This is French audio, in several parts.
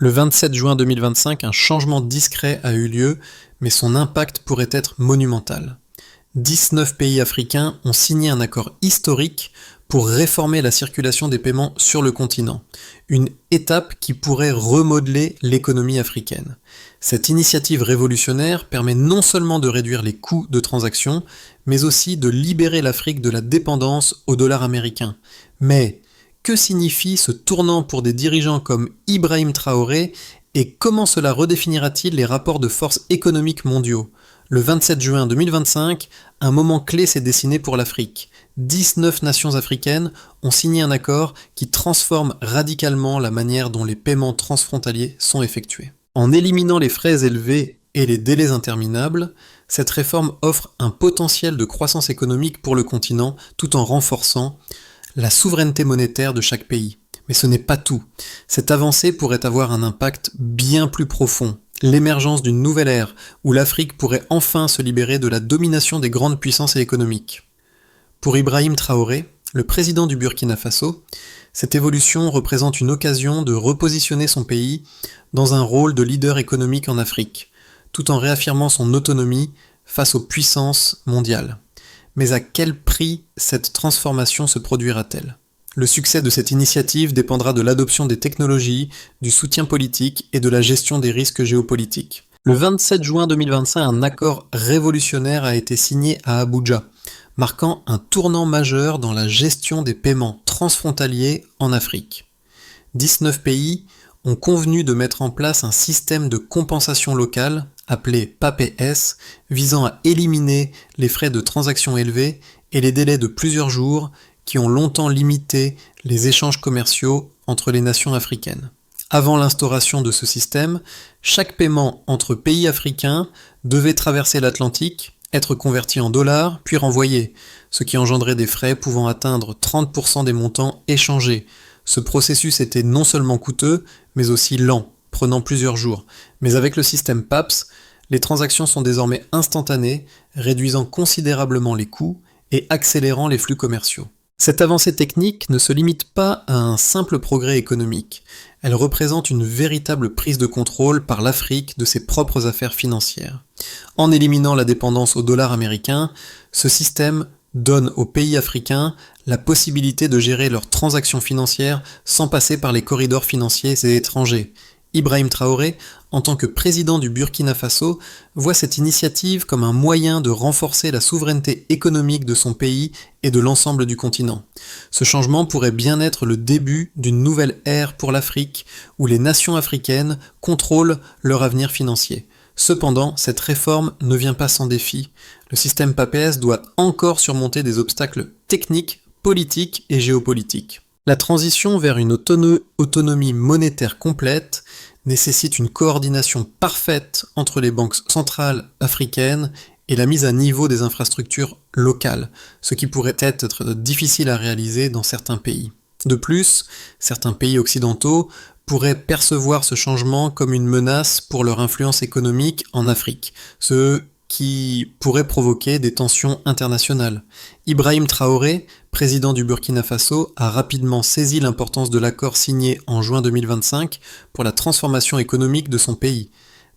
Le 27 juin 2025, un changement discret a eu lieu, mais son impact pourrait être monumental. 19 pays africains ont signé un accord historique pour réformer la circulation des paiements sur le continent, une étape qui pourrait remodeler l'économie africaine. Cette initiative révolutionnaire permet non seulement de réduire les coûts de transaction, mais aussi de libérer l'Afrique de la dépendance au dollar américain. Mais que signifie ce tournant pour des dirigeants comme Ibrahim Traoré et comment cela redéfinira-t-il les rapports de force économiques mondiaux ? Le 27 juin 2025, un moment clé s'est dessiné pour l'Afrique. 19 nations africaines ont signé un accord qui transforme radicalement la manière dont les paiements transfrontaliers sont effectués. En éliminant les frais élevés et les délais interminables, cette réforme offre un potentiel de croissance économique pour le continent tout en renforçant la souveraineté monétaire de chaque pays. Mais ce n'est pas tout. Cette avancée pourrait avoir un impact bien plus profond. L'émergence d'une nouvelle ère où l'Afrique pourrait enfin se libérer de la domination des grandes puissances économiques. Pour Ibrahim Traoré, le président du Burkina Faso, cette évolution représente une occasion de repositionner son pays dans un rôle de leader économique en Afrique, tout en réaffirmant son autonomie face aux puissances mondiales. Mais à quel prix cette transformation se produira-t-elle ? Le succès de cette initiative dépendra de l'adoption des technologies, du soutien politique et de la gestion des risques géopolitiques. Le 27 juin 2025, un accord révolutionnaire a été signé à Abuja, marquant un tournant majeur dans la gestion des paiements transfrontaliers en Afrique. 19 pays ont convenu de mettre en place un système de compensation locale, appelé PAPS, visant à éliminer les frais de transaction élevés et les délais de plusieurs jours qui ont longtemps limité les échanges commerciaux entre les nations africaines. Avant l'instauration de ce système, chaque paiement entre pays africains devait traverser l'Atlantique, être converti en dollars, puis renvoyé, ce qui engendrait des frais pouvant atteindre 30% des montants échangés. Ce processus était non seulement coûteux, mais aussi lent, prenant plusieurs jours. Mais avec le système PAPS, les transactions sont désormais instantanées, réduisant considérablement les coûts et accélérant les flux commerciaux. Cette avancée technique ne se limite pas à un simple progrès économique, elle représente une véritable prise de contrôle par l'Afrique de ses propres affaires financières. En éliminant la dépendance au dollar américain, ce système donne aux pays africains la possibilité de gérer leurs transactions financières sans passer par les corridors financiers et étrangers. Ibrahim Traoré, en tant que président du Burkina Faso, voit cette initiative comme un moyen de renforcer la souveraineté économique de son pays et de l'ensemble du continent. Ce changement pourrait bien être le début d'une nouvelle ère pour l'Afrique, où les nations africaines contrôlent leur avenir financier. Cependant, cette réforme ne vient pas sans défi. Le système PAPS doit encore surmonter des obstacles techniques, politiques et géopolitiques. La transition vers une autonomie monétaire complète nécessite une coordination parfaite entre les banques centrales africaines et la mise à niveau des infrastructures locales, ce qui pourrait être difficile à réaliser dans certains pays. De plus, certains pays occidentaux pourraient percevoir ce changement comme une menace pour leur influence économique en Afrique, ce qui pourrait provoquer des tensions internationales. Ibrahim Traoré, président du Burkina Faso, a rapidement saisi l'importance de l'accord signé en juin 2025 pour la transformation économique de son pays.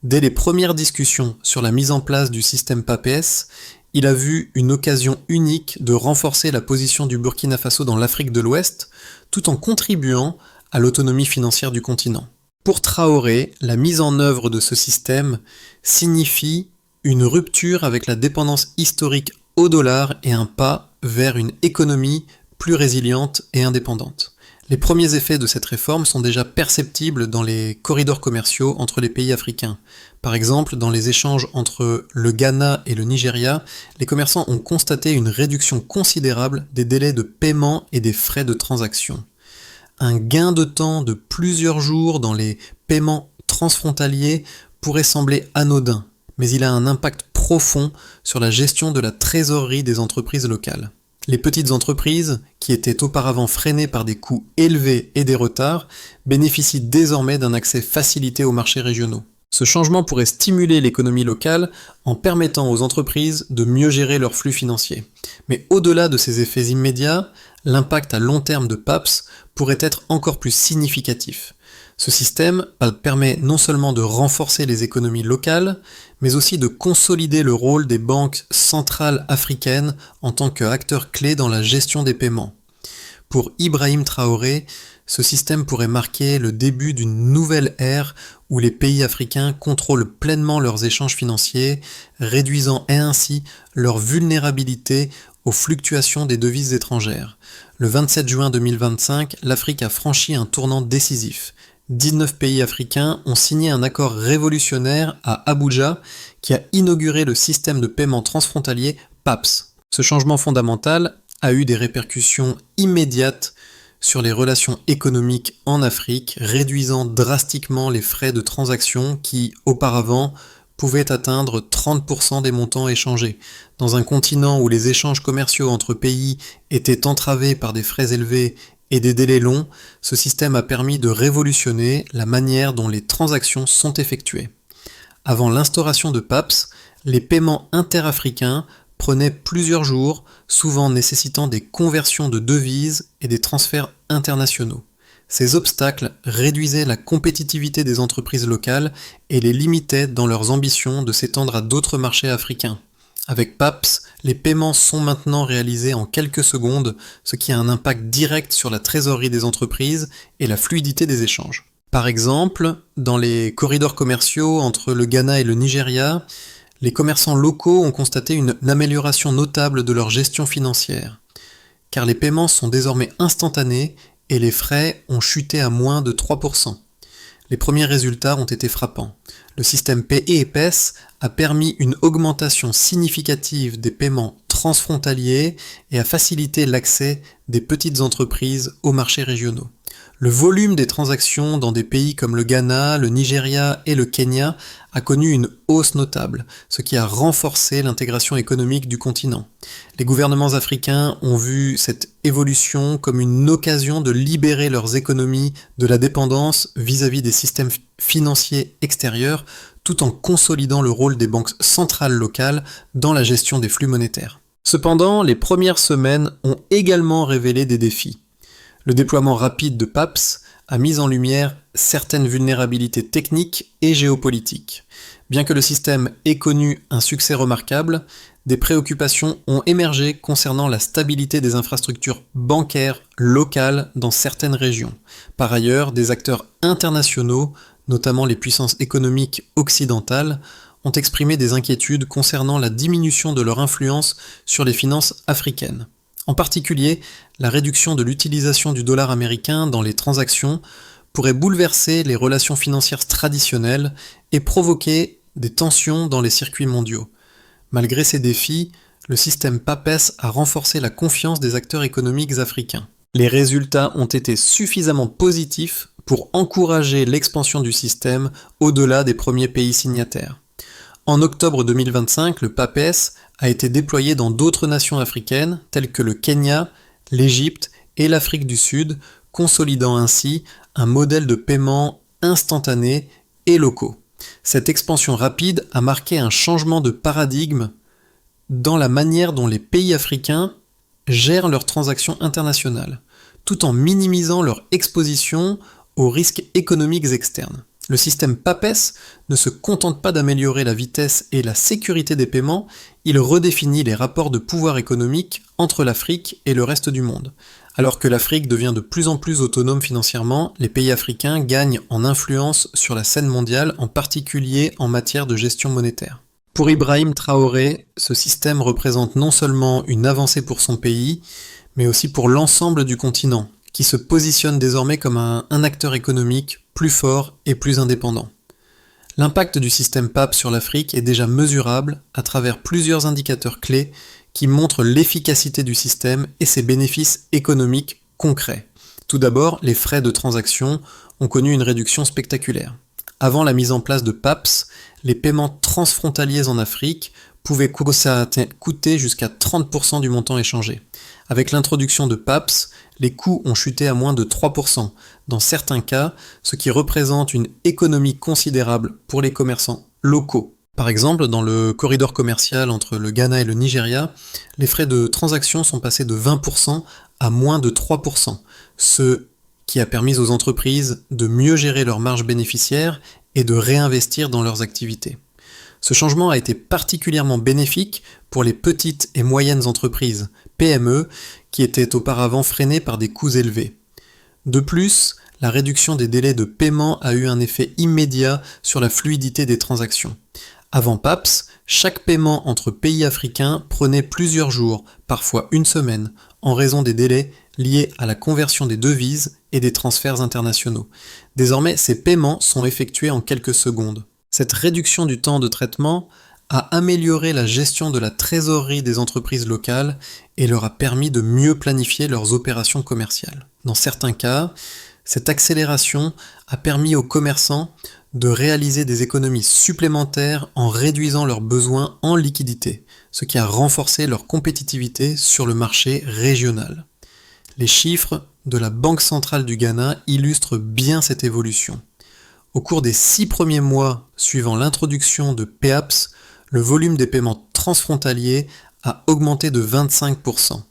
Dès les premières discussions sur la mise en place du système PAPS, il a vu une occasion unique de renforcer la position du Burkina Faso dans l'Afrique de l'Ouest, tout en contribuant à l'autonomie financière du continent. Pour Traoré, la mise en œuvre de ce système signifie une rupture avec la dépendance historique au dollar et un pas vers une économie plus résiliente et indépendante. Les premiers effets de cette réforme sont déjà perceptibles dans les corridors commerciaux entre les pays africains. Par exemple, dans les échanges entre le Ghana et le Nigeria, les commerçants ont constaté une réduction considérable des délais de paiement et des frais de transaction. Un gain de temps de plusieurs jours dans les paiements transfrontaliers pourrait sembler anodin, mais il a un impact profond sur la gestion de la trésorerie des entreprises locales. Les petites entreprises, qui étaient auparavant freinées par des coûts élevés et des retards, bénéficient désormais d'un accès facilité aux marchés régionaux. Ce changement pourrait stimuler l'économie locale en permettant aux entreprises de mieux gérer leurs flux financiers. Mais au-delà de ces effets immédiats, l'impact à long terme de PAPS pourrait être encore plus significatif. Ce système permet non seulement de renforcer les économies locales, mais aussi de consolider le rôle des banques centrales africaines en tant qu'acteurs clés dans la gestion des paiements. Pour Ibrahim Traoré, ce système pourrait marquer le début d'une nouvelle ère où les pays africains contrôlent pleinement leurs échanges financiers, réduisant ainsi leur vulnérabilité aux fluctuations des devises étrangères. Le 27 juin 2025, l'Afrique a franchi un tournant décisif. 19 pays africains ont signé un accord révolutionnaire à Abuja qui a inauguré le système de paiement transfrontalier PAPS. Ce changement fondamental a eu des répercussions immédiates sur les relations économiques en Afrique, réduisant drastiquement les frais de transaction qui, auparavant, pouvaient atteindre 30% des montants échangés. Dans un continent où les échanges commerciaux entre pays étaient entravés par des frais élevés et des délais longs, ce système a permis de révolutionner la manière dont les transactions sont effectuées. Avant l'instauration de PAPS, les paiements interafricains prenaient plusieurs jours, souvent nécessitant des conversions de devises et des transferts internationaux. Ces obstacles réduisaient la compétitivité des entreprises locales et les limitaient dans leurs ambitions de s'étendre à d'autres marchés africains. Avec PAPS, les paiements sont maintenant réalisés en quelques secondes, ce qui a un impact direct sur la trésorerie des entreprises et la fluidité des échanges. Par exemple, dans les corridors commerciaux entre le Ghana et le Nigeria, les commerçants locaux ont constaté une amélioration notable de leur gestion financière, car les paiements sont désormais instantanés et les frais ont chuté à moins de 3%. Les premiers résultats ont été frappants. Le système PEPS a permis une augmentation significative des paiements transfrontaliers et a facilité l'accès des petites entreprises aux marchés régionaux. Le volume des transactions dans des pays comme le Ghana, le Nigeria et le Kenya a connu une hausse notable, ce qui a renforcé l'intégration économique du continent. Les gouvernements africains ont vu cette évolution comme une occasion de libérer leurs économies de la dépendance vis-à-vis des systèmes financiers extérieurs, tout en consolidant le rôle des banques centrales locales dans la gestion des flux monétaires. Cependant, les premières semaines ont également révélé des défis. Le déploiement rapide de PAPS a mis en lumière certaines vulnérabilités techniques et géopolitiques. Bien que le système ait connu un succès remarquable, des préoccupations ont émergé concernant la stabilité des infrastructures bancaires locales dans certaines régions. Par ailleurs, des acteurs internationaux, notamment les puissances économiques occidentales, ont exprimé des inquiétudes concernant la diminution de leur influence sur les finances africaines. En particulier, la réduction de l'utilisation du dollar américain dans les transactions pourrait bouleverser les relations financières traditionnelles et provoquer des tensions dans les circuits mondiaux. Malgré ces défis, le système PAPS a renforcé la confiance des acteurs économiques africains. Les résultats ont été suffisamment positifs pour encourager l'expansion du système au-delà des premiers pays signataires. En octobre 2025, le PAPS a été déployé dans d'autres nations africaines telles que le Kenya, l'Égypte et l'Afrique du Sud, consolidant ainsi un modèle de paiement instantané et locaux. Cette expansion rapide a marqué un changement de paradigme dans la manière dont les pays africains gèrent leurs transactions internationales, tout en minimisant leur exposition aux risques économiques externes. Le système PAPS ne se contente pas d'améliorer la vitesse et la sécurité des paiements, il redéfinit les rapports de pouvoir économique entre l'Afrique et le reste du monde. Alors que l'Afrique devient de plus en plus autonome financièrement, les pays africains gagnent en influence sur la scène mondiale, en particulier en matière de gestion monétaire. Pour Ibrahim Traoré, ce système représente non seulement une avancée pour son pays, mais aussi pour l'ensemble du continent, qui se positionne désormais comme un acteur économique plus fort et plus indépendant. L'impact du système PAPS sur l'Afrique est déjà mesurable à travers plusieurs indicateurs clés qui montrent l'efficacité du système et ses bénéfices économiques concrets. Tout d'abord, les frais de transaction ont connu une réduction spectaculaire. Avant la mise en place de PAPS, les paiements transfrontaliers en Afrique pouvaient coûter jusqu'à 30% du montant échangé. Avec l'introduction de PAPS, les coûts ont chuté à moins de 3%, dans certains cas, ce qui représente une économie considérable pour les commerçants locaux. Par exemple, dans le corridor commercial entre le Ghana et le Nigeria, les frais de transaction sont passés de 20% à moins de 3%, ce qui a permis aux entreprises de mieux gérer leurs marges bénéficiaires et de réinvestir dans leurs activités. Ce changement a été particulièrement bénéfique pour les petites et moyennes entreprises, PME, qui étaient auparavant freinées par des coûts élevés. De plus, la réduction des délais de paiement a eu un effet immédiat sur la fluidité des transactions. Avant PAPS, chaque paiement entre pays africains prenait plusieurs jours, parfois une semaine, en raison des délais liés à la conversion des devises et des transferts internationaux. Désormais, ces paiements sont effectués en quelques secondes. Cette réduction du temps de traitement a amélioré la gestion de la trésorerie des entreprises locales et leur a permis de mieux planifier leurs opérations commerciales. Dans certains cas, cette accélération a permis aux commerçants de réaliser des économies supplémentaires en réduisant leurs besoins en liquidité, ce qui a renforcé leur compétitivité sur le marché régional. Les chiffres de la Banque centrale du Ghana illustrent bien cette évolution. Au cours des 6 premiers mois suivant l'introduction de PAPS, le volume des paiements transfrontaliers a augmenté de 25%.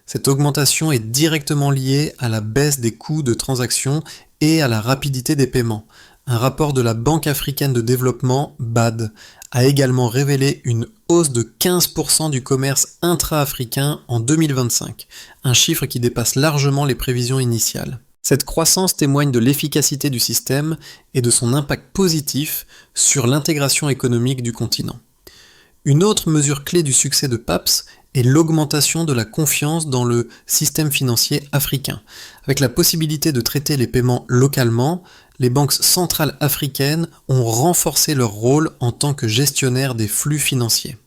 Cette augmentation est directement liée à la baisse des coûts de transaction et à la rapidité des paiements. Un rapport de la Banque africaine de développement, BAD, a également révélé une hausse de 15% du commerce intra-africain en 2025, un chiffre qui dépasse largement les prévisions initiales. Cette croissance témoigne de l'efficacité du système et de son impact positif sur l'intégration économique du continent. Une autre mesure clé du succès de PAPS est l'augmentation de la confiance dans le système financier africain. Avec la possibilité de traiter les paiements localement, les banques centrales africaines ont renforcé leur rôle en tant que gestionnaires des flux financiers.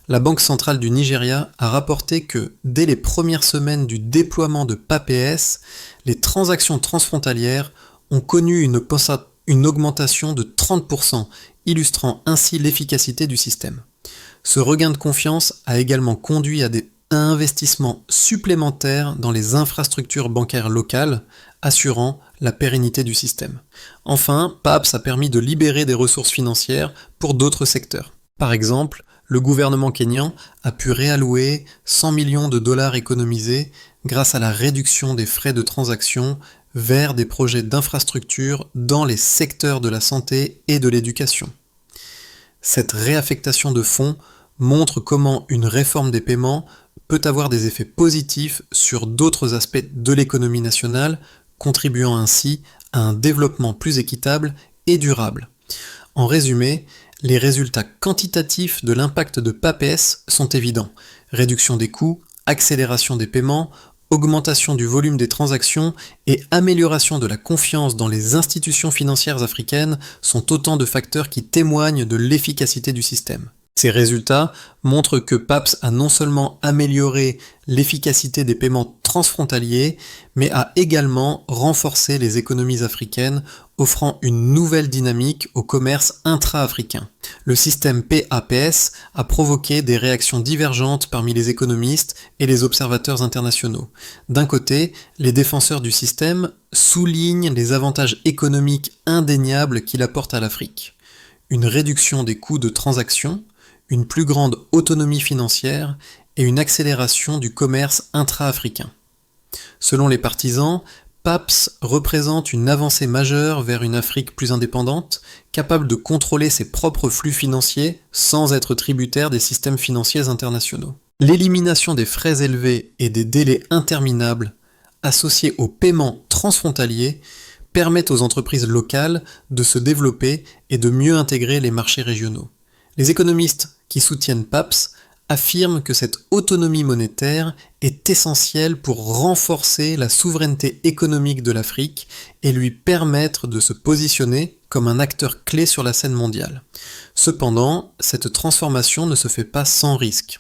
La Banque centrale du Nigeria a rapporté que, dès les premières semaines du déploiement de PAPS, les transactions transfrontalières ont connu une augmentation de 30%, illustrant ainsi l'efficacité du système. Ce regain de confiance a également conduit à des investissements supplémentaires dans les infrastructures bancaires locales, assurant la pérennité du système. Enfin, PAPS a permis de libérer des ressources financières pour d'autres secteurs. Par exemple, le gouvernement kényan a pu réallouer 100 millions de dollars économisés grâce à la réduction des frais de transaction vers des projets d'infrastructure dans les secteurs de la santé et de l'éducation. Cette réaffectation de fonds montre comment une réforme des paiements peut avoir des effets positifs sur d'autres aspects de l'économie nationale, contribuant ainsi à un développement plus équitable et durable. En résumé, les résultats quantitatifs de l'impact de PAPS sont évidents. Réduction des coûts, accélération des paiements, augmentation du volume des transactions et amélioration de la confiance dans les institutions financières africaines sont autant de facteurs qui témoignent de l'efficacité du système. Ces résultats montrent que PAPS a non seulement amélioré l'efficacité des paiements transfrontaliers, mais a également renforcé les économies africaines, offrant une nouvelle dynamique au commerce intra-africain. Le système PAPS a provoqué des réactions divergentes parmi les économistes et les observateurs internationaux. D'un côté, les défenseurs du système soulignent les avantages économiques indéniables qu'il apporte à l'Afrique. Une réduction des coûts de transaction, une plus grande autonomie financière et une accélération du commerce intra-africain. Selon les partisans, PAPS représente une avancée majeure vers une Afrique plus indépendante, capable de contrôler ses propres flux financiers sans être tributaire des systèmes financiers internationaux. L'élimination des frais élevés et des délais interminables associés aux paiements transfrontaliers permettent aux entreprises locales de se développer et de mieux intégrer les marchés régionaux. Les économistes qui soutiennent PAPS affirment que cette autonomie monétaire est essentielle pour renforcer la souveraineté économique de l'Afrique et lui permettre de se positionner comme un acteur clé sur la scène mondiale. Cependant, cette transformation ne se fait pas sans risque.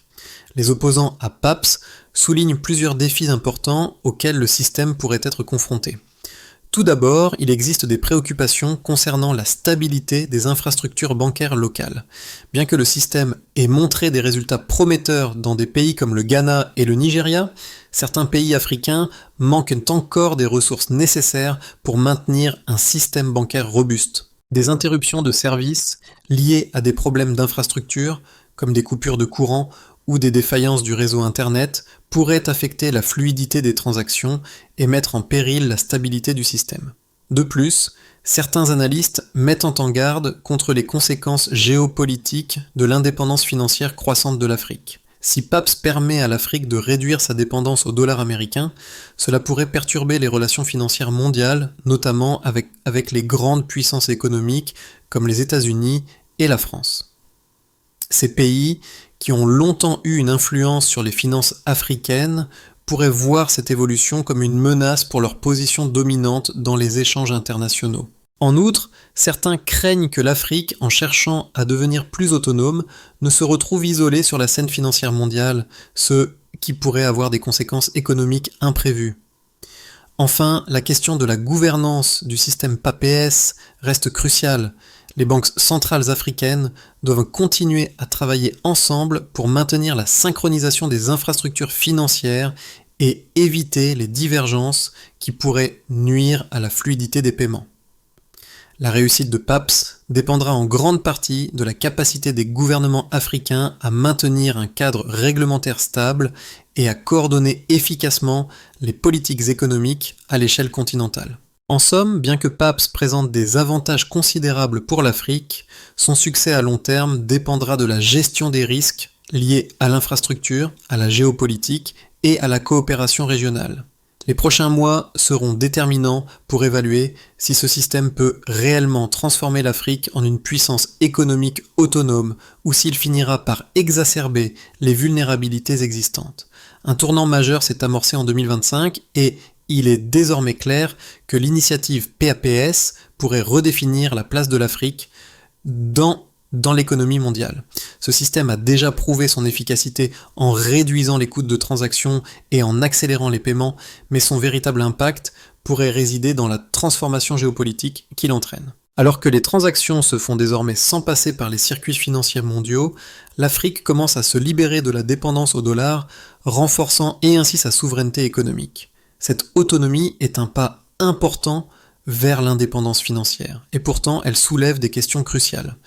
Les opposants à PAPS soulignent plusieurs défis importants auxquels le système pourrait être confronté. Tout d'abord, il existe des préoccupations concernant la stabilité des infrastructures bancaires locales. Bien que le système ait montré des résultats prometteurs dans des pays comme le Ghana et le Nigeria, certains pays africains manquent encore des ressources nécessaires pour maintenir un système bancaire robuste. Des interruptions de services liées à des problèmes d'infrastructure, comme des coupures de courant ou des défaillances du réseau Internet pourraient affecter la fluidité des transactions et mettre en péril la stabilité du système. De plus, certains analystes mettent en garde contre les conséquences géopolitiques de l'indépendance financière croissante de l'Afrique. Si PAPS permet à l'Afrique de réduire sa dépendance au dollar américain, cela pourrait perturber les relations financières mondiales, notamment avec les grandes puissances économiques comme les États-Unis et la France. Ces pays, qui ont longtemps eu une influence sur les finances africaines, pourraient voir cette évolution comme une menace pour leur position dominante dans les échanges internationaux. En outre, certains craignent que l'Afrique, en cherchant à devenir plus autonome, ne se retrouve isolée sur la scène financière mondiale, ce qui pourrait avoir des conséquences économiques imprévues. Enfin, la question de la gouvernance du système PAPS reste cruciale. Les banques centrales africaines doivent continuer à travailler ensemble pour maintenir la synchronisation des infrastructures financières et éviter les divergences qui pourraient nuire à la fluidité des paiements. La réussite de PAPS dépendra en grande partie de la capacité des gouvernements africains à maintenir un cadre réglementaire stable et à coordonner efficacement les politiques économiques à l'échelle continentale. En somme, bien que PAPS présente des avantages considérables pour l'Afrique, son succès à long terme dépendra de la gestion des risques liés à l'infrastructure, à la géopolitique et à la coopération régionale. Les prochains mois seront déterminants pour évaluer si ce système peut réellement transformer l'Afrique en une puissance économique autonome ou s'il finira par exacerber les vulnérabilités existantes. Un tournant majeur s'est amorcé en 2025 et il est désormais clair que l'initiative PAPS pourrait redéfinir la place de l'Afrique dans l'économie mondiale. Ce système a déjà prouvé son efficacité en réduisant les coûts de transaction et en accélérant les paiements, mais son véritable impact pourrait résider dans la transformation géopolitique qu'il entraîne. Alors que les transactions se font désormais sans passer par les circuits financiers mondiaux, l'Afrique commence à se libérer de la dépendance au dollar, renforçant et ainsi sa souveraineté économique. Cette autonomie est un pas important vers l'indépendance financière, et pourtant elle soulève des questions cruciales.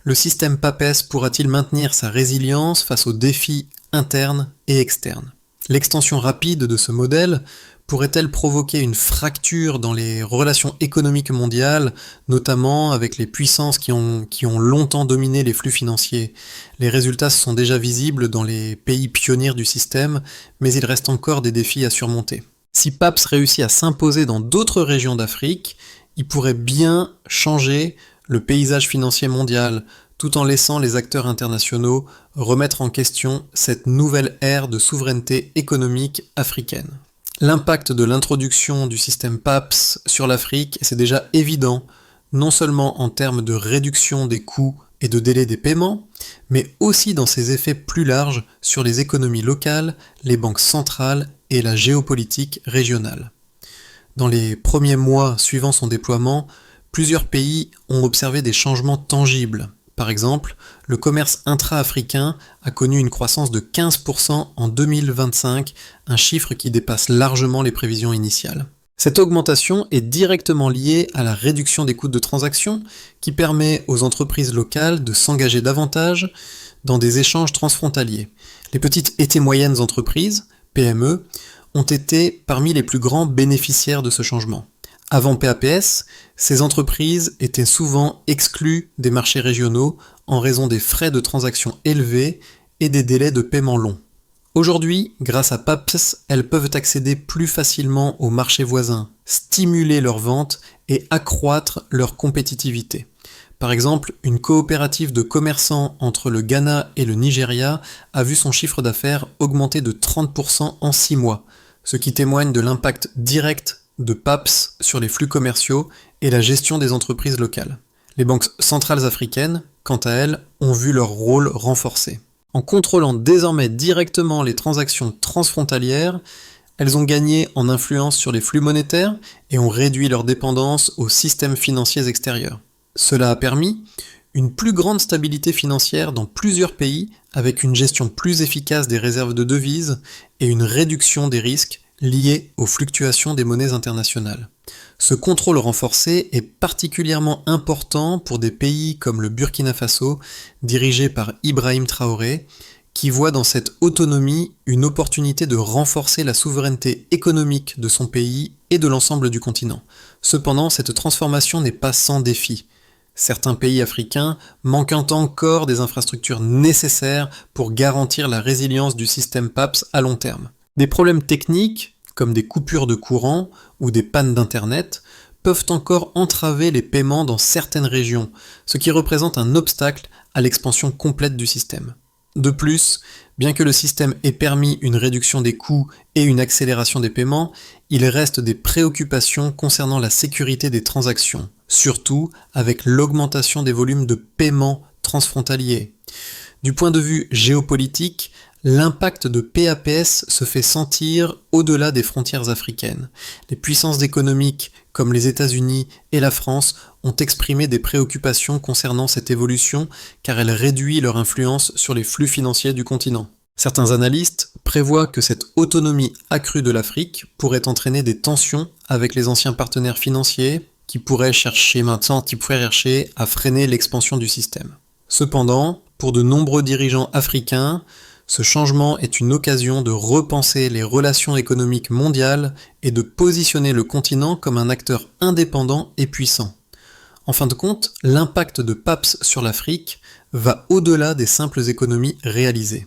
Le système PAPS pourra-t-il maintenir sa résilience face aux défis internes et externes? L'extension rapide de ce modèle pourrait-elle provoquer une fracture dans les relations économiques mondiales, notamment avec les puissances qui ont longtemps dominé les flux financiers? Les résultats sont déjà visibles dans les pays pionniers du système, mais il reste encore des défis à surmonter. Si PAPS réussit à s'imposer dans d'autres régions d'Afrique, il pourrait bien changer le paysage financier mondial, tout en laissant les acteurs internationaux remettre en question cette nouvelle ère de souveraineté économique africaine. L'impact de l'introduction du système PAPS sur l'Afrique, c'est déjà évident, non seulement en termes de réduction des coûts et de délai des paiements, mais aussi dans ses effets plus larges sur les économies locales, les banques centrales et la géopolitique régionale. Dans les premiers mois suivant son déploiement, plusieurs pays ont observé des changements tangibles. Par exemple, le commerce intra-africain a connu une croissance de 15% en 2025, un chiffre qui dépasse largement les prévisions initiales. Cette augmentation est directement liée à la réduction des coûts de transaction qui permet aux entreprises locales de s'engager davantage dans des échanges transfrontaliers. Les petites et moyennes entreprises, PME, ont été parmi les plus grands bénéficiaires de ce changement. Avant PAPS, ces entreprises étaient souvent exclues des marchés régionaux en raison des frais de transaction élevés et des délais de paiement longs. Aujourd'hui, grâce à PAPS, elles peuvent accéder plus facilement aux marchés voisins, stimuler leurs ventes et accroître leur compétitivité. Par exemple, une coopérative de commerçants entre le Ghana et le Nigeria a vu son chiffre d'affaires augmenter de 30% en 6 mois, ce qui témoigne de l'impact direct de PAPS sur les flux commerciaux et la gestion des entreprises locales. Les banques centrales africaines, quant à elles, ont vu leur rôle renforcé. En contrôlant désormais directement les transactions transfrontalières, elles ont gagné en influence sur les flux monétaires et ont réduit leur dépendance aux systèmes financiers extérieurs. Cela a permis une plus grande stabilité financière dans plusieurs pays avec une gestion plus efficace des réserves de devises et une réduction des risques liés aux fluctuations des monnaies internationales. Ce contrôle renforcé est particulièrement important pour des pays comme le Burkina Faso, dirigé par Ibrahim Traoré, qui voit dans cette autonomie une opportunité de renforcer la souveraineté économique de son pays et de l'ensemble du continent. Cependant, cette transformation n'est pas sans défi. Certains pays africains manquent encore des infrastructures nécessaires pour garantir la résilience du système PAPS à long terme. Des problèmes techniques, comme des coupures de courant ou des pannes d'Internet, peuvent encore entraver les paiements dans certaines régions, ce qui représente un obstacle à l'expansion complète du système. De plus, bien que le système ait permis une réduction des coûts et une accélération des paiements, il reste des préoccupations concernant la sécurité des transactions, surtout avec l'augmentation des volumes de paiements transfrontaliers. Du point de vue géopolitique, l'impact de PAPS se fait sentir au-delà des frontières africaines. Les puissances économiques comme les États-Unis et la France ont exprimé des préoccupations concernant cette évolution car elle réduit leur influence sur les flux financiers du continent. Certains analystes prévoient que cette autonomie accrue de l'Afrique pourrait entraîner des tensions avec les anciens partenaires financiers qui pourraient chercher à freiner l'expansion du système. Cependant, pour de nombreux dirigeants africains, ce changement est une occasion de repenser les relations économiques mondiales et de positionner le continent comme un acteur indépendant et puissant. En fin de compte, l'impact de PAPS sur l'Afrique va au-delà des simples économies réalisées.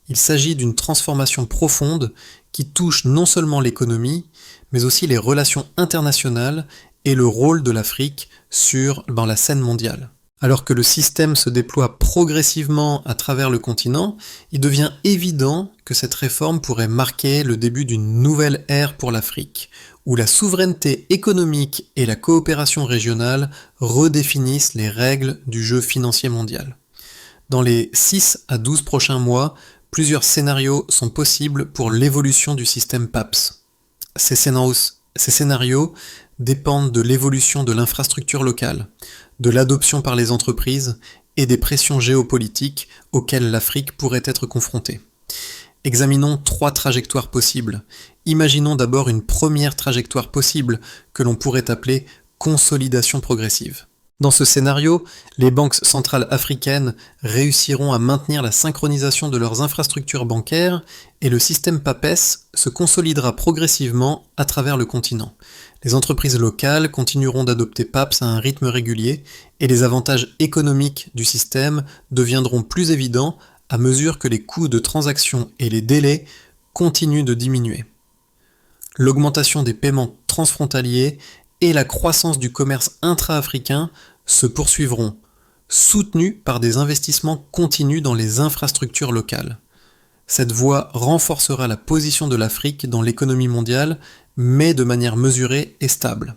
Il s'agit d'une transformation profonde qui touche non seulement l'économie, mais aussi les relations internationales et le rôle de l'Afrique sur la scène mondiale. Alors que le système se déploie progressivement à travers le continent, il devient évident que cette réforme pourrait marquer le début d'une nouvelle ère pour l'Afrique, où la souveraineté économique et la coopération régionale redéfinissent les règles du jeu financier mondial. Dans les 6 à 12 prochains mois, plusieurs scénarios sont possibles pour l'évolution du système PAPS. Ces scénarios dépendent de l'évolution de l'infrastructure locale, de l'adoption par les entreprises et des pressions géopolitiques auxquelles l'Afrique pourrait être confrontée. Examinons 3 trajectoires possibles. Imaginons d'abord une première trajectoire possible que l'on pourrait appeler consolidation progressive. Dans ce scénario, les banques centrales africaines réussiront à maintenir la synchronisation de leurs infrastructures bancaires et le système PAPS se consolidera progressivement à travers le continent. Les entreprises locales continueront d'adopter PAPS à un rythme régulier et les avantages économiques du système deviendront plus évidents à mesure que les coûts de transaction et les délais continuent de diminuer. L'augmentation des paiements transfrontaliers et la croissance du commerce intra-africain se poursuivront, soutenus par des investissements continus dans les infrastructures locales. Cette voie renforcera la position de l'Afrique dans l'économie mondiale, mais de manière mesurée et stable.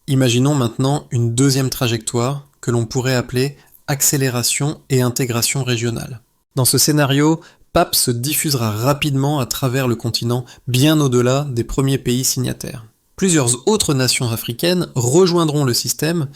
Imaginons maintenant une deuxième trajectoire que l'on pourrait appeler accélération et intégration régionale. Dans ce scénario, PAPS se diffusera rapidement à travers le continent, bien au-delà des premiers pays signataires. Plusieurs autres nations africaines rejoindront le système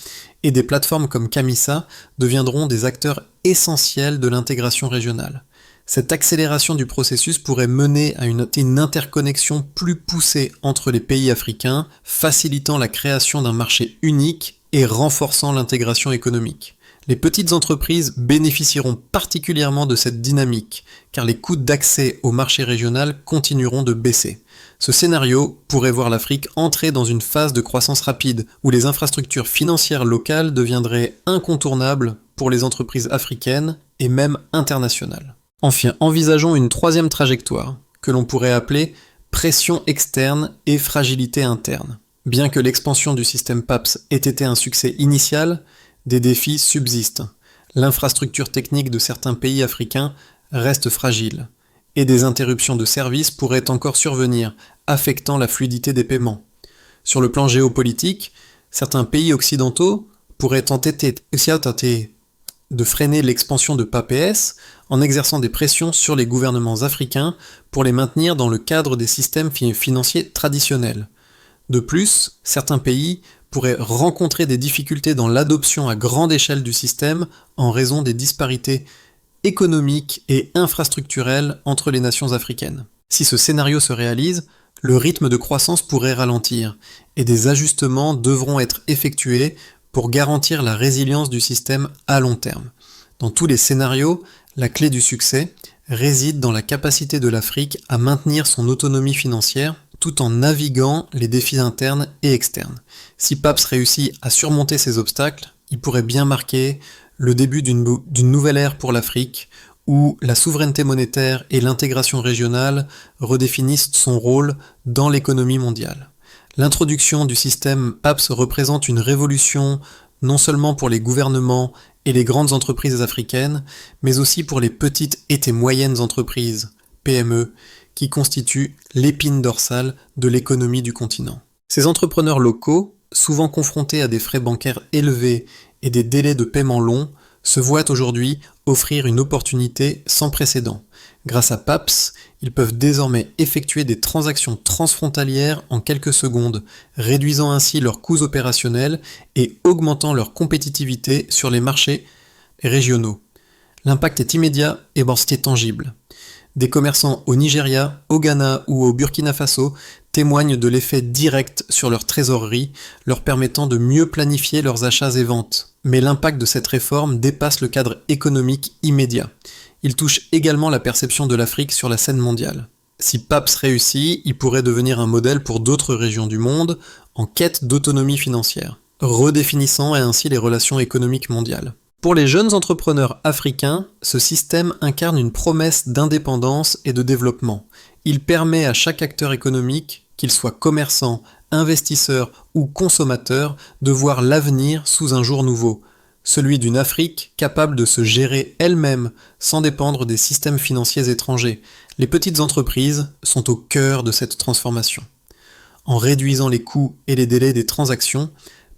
et des plateformes comme Camisa deviendront des acteurs essentiels de l'intégration régionale. Cette accélération du processus pourrait mener à une interconnexion plus poussée entre les pays africains, facilitant la création d'un marché unique et renforçant l'intégration économique. Les petites entreprises bénéficieront particulièrement de cette dynamique, car les coûts d'accès au marché régional continueront de baisser. Ce scénario pourrait voir l'Afrique entrer dans une phase de croissance rapide, où les infrastructures financières locales deviendraient incontournables pour les entreprises africaines et même internationales. Enfin, envisageons une troisième trajectoire, que l'on pourrait appeler pression externe et fragilité interne. Bien que l'expansion du système PAPS ait été un succès initial, des défis subsistent. L'infrastructure technique de certains pays africains reste fragile, et des interruptions de services pourraient encore survenir, affectant la fluidité des paiements. Sur le plan géopolitique, certains pays occidentaux pourraient tenter de freiner l'expansion de PAPS en exerçant des pressions sur les gouvernements africains pour les maintenir dans le cadre des systèmes financiers traditionnels. De plus, certains pays pourraient rencontrer des difficultés dans l'adoption à grande échelle du système en raison des disparités économiques et infrastructurelles entre les nations africaines. Si ce scénario se réalise, le rythme de croissance pourrait ralentir et des ajustements devront être effectués pour garantir la résilience du système à long terme. Dans tous les scénarios, la clé du succès réside dans la capacité de l'Afrique à maintenir son autonomie financière tout en naviguant les défis internes et externes. Si PAPS réussit à surmonter ces obstacles, il pourrait bien marquer le début d'une nouvelle ère pour l'Afrique, où la souveraineté monétaire et l'intégration régionale redéfinissent son rôle dans l'économie mondiale. L'introduction du système PAPS représente une révolution non seulement pour les gouvernements et les grandes entreprises africaines, mais aussi pour les petites et moyennes entreprises, PME, qui constituent l'épine dorsale de l'économie du continent. Ces entrepreneurs locaux, souvent confrontés à des frais bancaires élevés et des délais de paiement longs, se voient aujourd'hui offrir une opportunité sans précédent. Grâce à PAPS, ils peuvent désormais effectuer des transactions transfrontalières en quelques secondes, réduisant ainsi leurs coûts opérationnels et augmentant leur compétitivité sur les marchés régionaux. L'impact est immédiat et c'est tangible. Des commerçants au Nigeria, au Ghana ou au Burkina Faso témoignent de l'effet direct sur leur trésorerie, leur permettant de mieux planifier leurs achats et ventes. Mais l'impact de cette réforme dépasse le cadre économique immédiat. Il touche également la perception de l'Afrique sur la scène mondiale. Si PAPS réussit, il pourrait devenir un modèle pour d'autres régions du monde en quête d'autonomie financière, redéfinissant ainsi les relations économiques mondiales. Pour les jeunes entrepreneurs africains, ce système incarne une promesse d'indépendance et de développement. Il permet à chaque acteur économique, qu'il soit commerçant, investisseur ou consommateur, de voir l'avenir sous un jour nouveau, celui d'une Afrique capable de se gérer elle-même sans dépendre des systèmes financiers étrangers. Les petites entreprises sont au cœur de cette transformation. En réduisant les coûts et les délais des transactions,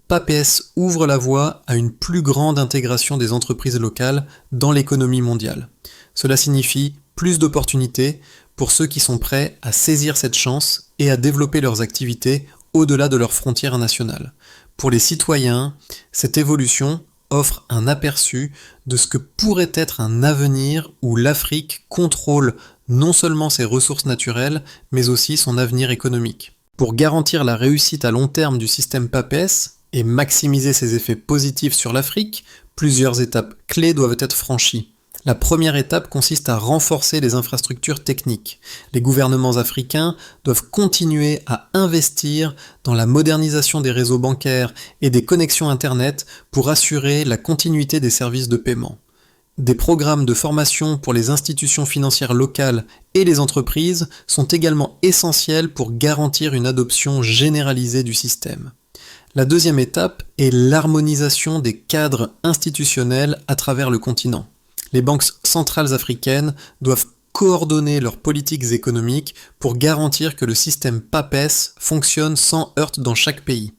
PAPS ouvre la voie à une plus grande intégration des entreprises locales dans l'économie mondiale. Cela signifie plus d'opportunités pour ceux qui sont prêts à saisir cette chance et à développer leurs activités au-delà de leurs frontières nationales. Pour les citoyens, cette évolution offre un aperçu de ce que pourrait être un avenir où l'Afrique contrôle non seulement ses ressources naturelles, mais aussi son avenir économique. Pour garantir la réussite à long terme du système PAPS, et maximiser ses effets positifs sur l'Afrique, plusieurs étapes clés doivent être franchies. La première étape consiste à renforcer les infrastructures techniques. Les gouvernements africains doivent continuer à investir dans la modernisation des réseaux bancaires et des connexions Internet pour assurer la continuité des services de paiement. Des programmes de formation pour les institutions financières locales et les entreprises sont également essentiels pour garantir une adoption généralisée du système. La deuxième étape est l'harmonisation des cadres institutionnels à travers le continent. Les banques centrales africaines doivent coordonner leurs politiques économiques pour garantir que le système PAPS fonctionne sans heurts dans chaque pays.